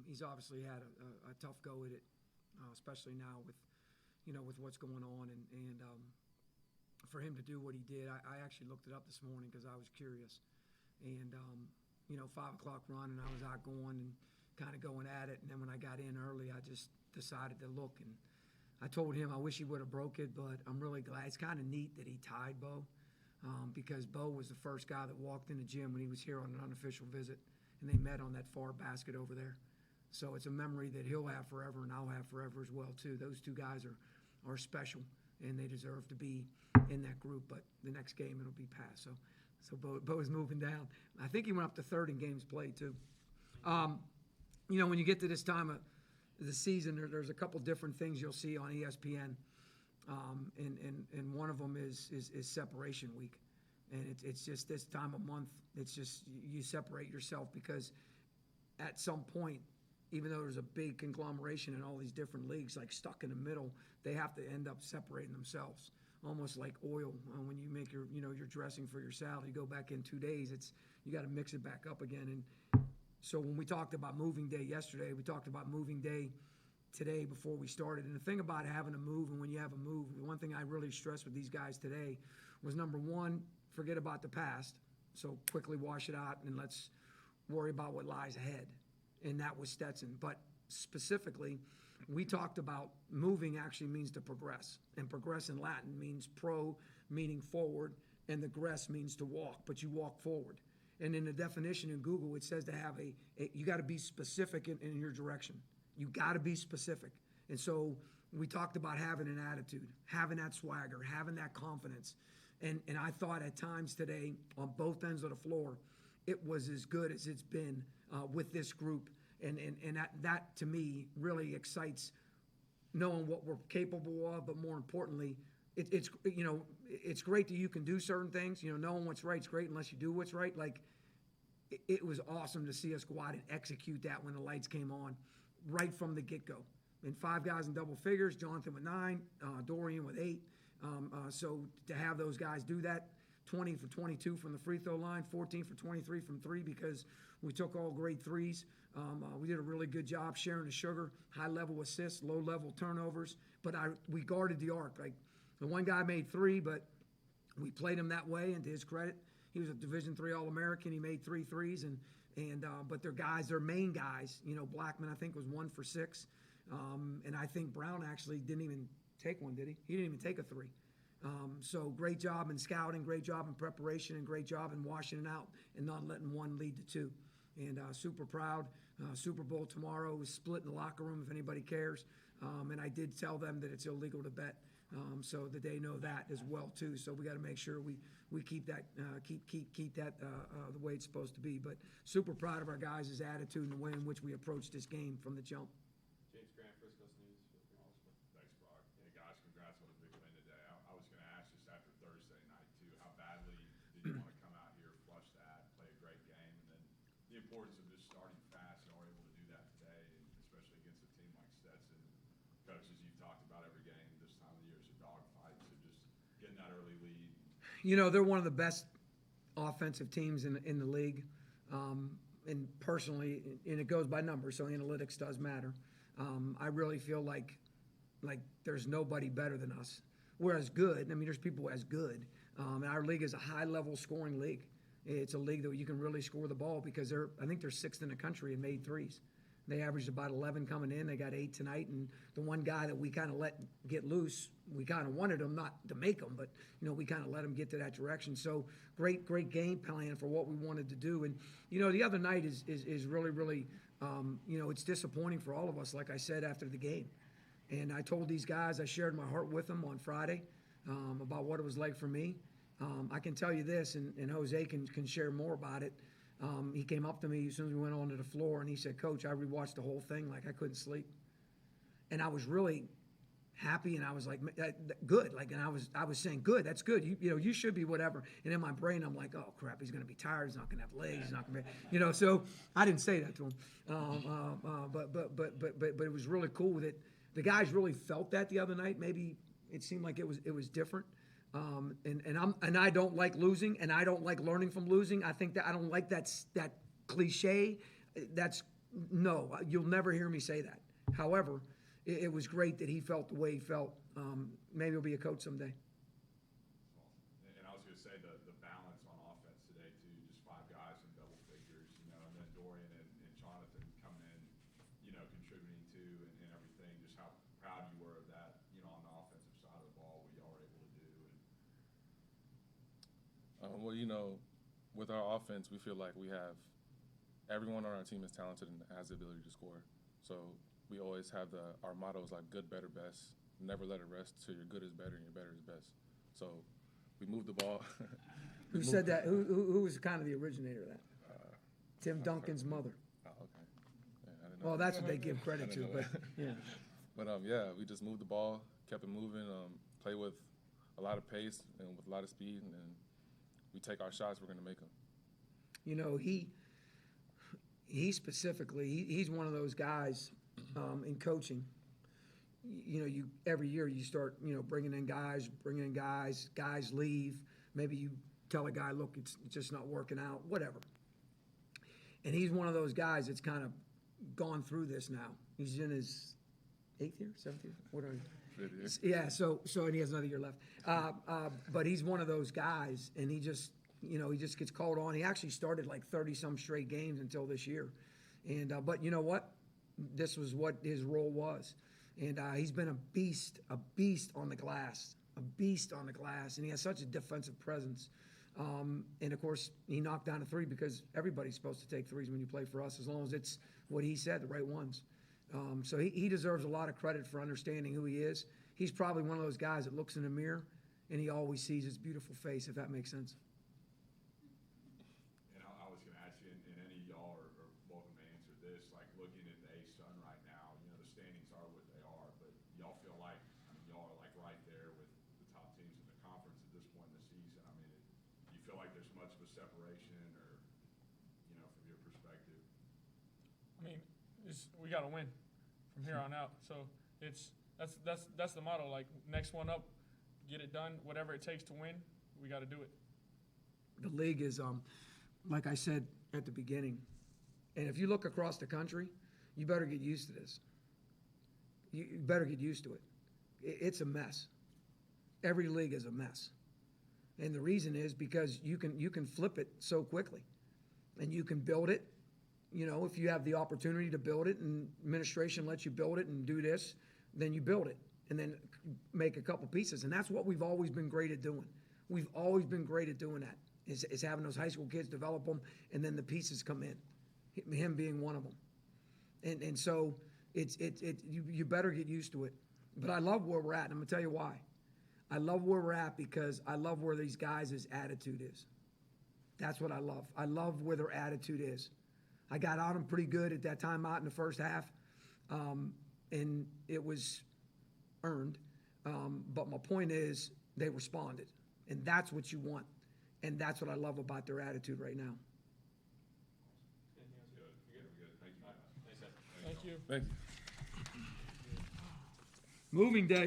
He's obviously had a tough go at it, especially now with what's going on, and for him to do what he did, I actually looked it up this morning because I was curious, and 5 o'clock run, and I was out going and kind of going at it, and then when I got in early, I just decided to look, and I told him I wish he would have broke it, but I'm really glad. It's kind of neat that he tied Bo, because Bo was the first guy that walked in the gym when he was here on an unofficial visit, and they met on that far basket over there. So it's a memory that he'll have forever, and I'll have forever as well too. Those two guys are special, and they deserve to be in that group. But the next game it'll be past. So Bo is moving down. I think he went up to third in games played too. When you get to this time of the season, there's a couple different things you'll see on ESPN, and one of them is separation week, and it's just this time of month. It's just you separate yourself because at some point, even though there's a big conglomeration in all these different leagues, like stuck in the middle, they have to end up separating themselves, almost like oil. When you make your dressing for your salad, you go back in 2 days, you got to mix it back up again. And so when we talked about moving day yesterday, we talked about moving day today before we started. And the thing about having a move, and when you have a move, the one thing I really stressed with these guys today was, number one, forget about the past. So quickly wash it out and let's worry about what lies ahead. And that was Stetson. But specifically, we talked about moving actually means to progress. And progress in Latin means pro, meaning forward, and the gress means to walk, but you walk forward. And in the definition in Google, it says to have you got to be specific in your direction. You got to be specific. And so we talked about having an attitude, having that swagger, having that confidence. And I thought at times today, on both ends of the floor, it was as good as it's been with this group. And that to me really excites knowing what we're capable of, but more importantly, it's great that you can do certain things. Knowing what's right is great unless you do what's right. Like, it was awesome to see us go out and execute that when the lights came on right from the get-go. And 5 guys in double figures, Jonathan with 9, Dorian with 8. So to have those guys do that, 20 for 22 from the free throw line, 14 for 23 from 3 because we took all grade 3s. We did a really good job sharing the sugar, high-level assists, low-level turnovers. But we guarded the arc. Like, the one guy made 3, but we played him that way, and to his credit, he was a Division III All-American. He made 3 threes, but their main guys. Blackman, I think, was 1 for 6. And I think Brown actually didn't even take one, did he? He didn't even take a 3. So great job in scouting, great job in preparation, and great job in washing it out and not letting one lead to 2. And super proud. Super Bowl tomorrow is split in the locker room if anybody cares. And I did tell them that it's illegal to bet, so that they know that as well too. So we got to make sure we keep that keep that the way it's supposed to be. But super proud of our guys' attitude and the way in which we approached this game from the jump. James Grant, Frisco's News. Thanks, Brock. Hey, guys, congrats on a big win today. I was going to ask just after Thursday night, too, how badly did you want to come out here, flush that, play a great game, and then the importance of just starting fast, able to do that today, and especially against a team like Stetson. Coaches, you've talked about every game this time of the year is a dogfight, so just getting that early lead. They're one of the best offensive teams in the league. And personally, and it goes by numbers, so analytics does matter. I really feel like there's nobody better than us. We're as good. I mean, there's people as good. And our league is a high-level scoring league. It's a league that you can really score the ball because I think they're 6th in the country in made threes. They averaged about 11 coming in. They got 8 tonight. And the one guy that we kind of let get loose, we kind of wanted him not to make him, but, we kind of let him get to that direction. So great game plan for what we wanted to do. And, the other night is really, really, it's disappointing for all of us, like I said, after the game. And I told these guys, I shared my heart with them on Friday about what it was like for me. I can tell you this, and Jose can share more about it. He came up to me as soon as we went onto the floor, and he said, "Coach, I rewatched the whole thing like I couldn't sleep." And I was really happy, and I was like, "Good." And I was saying, "Good, that's good. You should be whatever." And in my brain, I'm like, "Oh crap, he's going to be tired. He's not going to have legs. He's not going to be." So I didn't say that to him. But it was really cool that the guys really felt that the other night. Maybe it seemed like it was different. And I don't like losing, and I don't like learning from losing. I think that I don't like that cliche. That's No, you'll never hear me say that. However, it was great that he felt the way he felt. Maybe he'll be a coach someday. And I was going to say the balance on offense today too, just 5 guys in double figures, and then Dorian and Jonathan coming in, contributing too and everything. Just how proud you were of that, on the offensive side of the ball, what y'all were able to do. Well, with our offense, we feel like we have everyone on our team is talented and has the ability to score. So we always have our motto is like good, better, best. Never let it rest till your good is better and your better is best. So we moved the ball. Who said that? Who was kind of the originator of that? Tim Duncan's mother. Oh, okay. Yeah, I didn't know. Well, that's what they give credit to, but yeah. But we just moved the ball, kept it moving, play with a lot of pace and with a lot of speed, and then we take our shots, we're going to make them. He specifically, he's one of those guys in coaching. You every year you start, bringing in guys, guys leave. Maybe you tell a guy, look, it's just not working out, whatever. And he's one of those guys that's kind of gone through this now. He's in his 8th year, 7th year, what are you? Yeah, so and he has another year left. But he's one of those guys, and he just gets called on. He actually started like 30-some straight games until this year. And but you know what? This was what his role was. And he's been a beast on the glass, and he has such a defensive presence. And, of course, he knocked down a 3 because everybody's supposed to take 3s when you play for us, as long as it's what he said, the right ones. So he deserves a lot of credit for understanding who he is. He's probably one of those guys that looks in the mirror, and he always sees his beautiful face, if that makes sense. And I was going to ask you, and any of y'all are welcome to answer this, like looking at the A-Sun right now, the standings are what they are, but y'all feel like, y'all are like right there with the top teams in the conference at this point in the season. Do you feel like there's much of a separation or, from your perspective? We got to win from here on out. So that's the motto. Like, next one up, get it done. Whatever it takes to win, we got to do it. The league is, like I said at the beginning, and if you look across the country, you better get used to this. You better get used to it. It's a mess. Every league is a mess. And the reason is because you can flip it so quickly, and you can build it. If you have the opportunity to build it and administration lets you build it and do this, then you build it and then make a couple pieces. And that's what we've always been great at doing. We've always been great at doing that, is having those high school kids develop them, and then the pieces come in, him being one of them. And so you better get used to it. But I love where we're at, and I'm going to tell you why. I love where we're at because I love where these guys' attitude is. That's what I love. I love where their attitude is. I got on them pretty good at that time out in the first half, and it was earned. But my point is they responded, and that's what you want, and that's what I love about their attitude right now. Thank you. Thank you. Moving day.